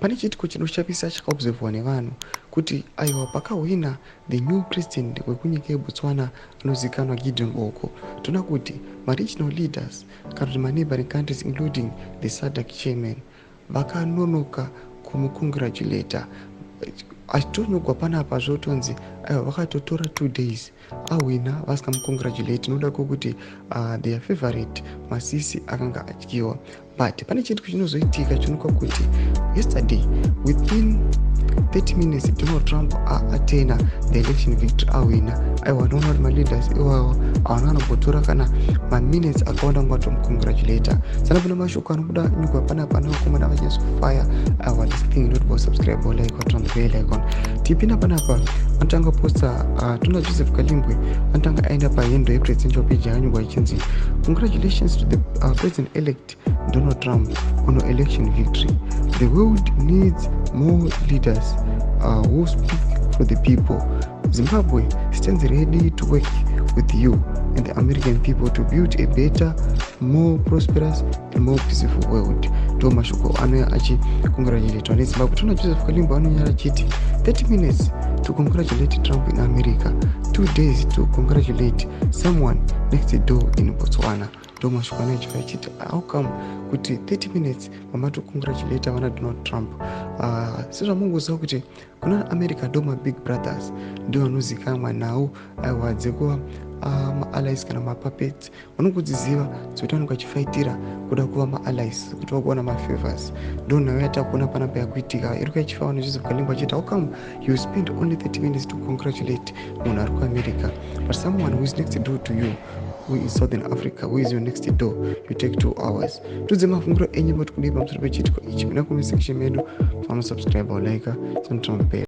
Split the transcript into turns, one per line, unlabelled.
pane chiitiko chinoshamisa chakaobservwa nevanhu kuti aiwa pakahwina the new president wekunyika yeBotswana anozivikanwa Gideon Boko. Tona kuti ma-regional leaders kana kuti ma-neighboring countries including the SADC chairman vakanonoka kumukongratulata. Achitonyogwa panapa zvotonzi aiwa vakatotora 2 days ahwina vasingamukongratulate, noda kuti their favorite masisi akanga atyiwa. But pane chiitiko chinozoitika chinoka kuti yesterday within 30 minutes Donald Trump atena the election victory ahwina. Aiwa noona kuti ma-leaders iwawa hawana anombotora kana ma-minutes akawanda kungatomukongratulata. Sana pana mashoko anobuda nyugwa panapa nevakomana vachazofaya aiwa this thing not about subscribe or like what on the bell icon. Tipinda panapa anotanga posta tuna Joseph Kalimbwe anotanga aenda pahendo yepresidential page yanyugwa ichinzi congratulations to the president elect Donald Trump on the election victory. The world needs more leaders who speak for the people. Zimbabwe stands ready to work with you and the American people to build a better, more prosperous and more peaceful world. To mashoko anoya achi congratulate on Zimbabwe. Tuna Joseph Kalimba anonyara chiti 30 minutes to congratulate Trump in America, 2 days to congratulate someone next door in Botswana. To mashoko anoya chiti how come kuti 30 minutes mama to congratulate vana Donald Trump. Sezvamungoziva kuti kuna America doma big brothers ndio vanozikamwa nawo aiwa dzekuva ma-allies kana ma-puppets vanongodziziva dzekuti vanenge vachifaitira kuda kuva ma-allies kuti vakuwana ma-favors. Ndo nayo yatakuona panapa yakuitika iri kuyachifawa neJoseph Kalimba achiti how come you spend only 30 minutes to congratulate munhu ari kuamerica, but someone who is next door to you, who is Southern Africa, who is your next door, you take 2 hours. Tudze mafunguro enyu kuti kudii pamusoro pechiitiko ichi. Mina comment section medu, subscribe or like,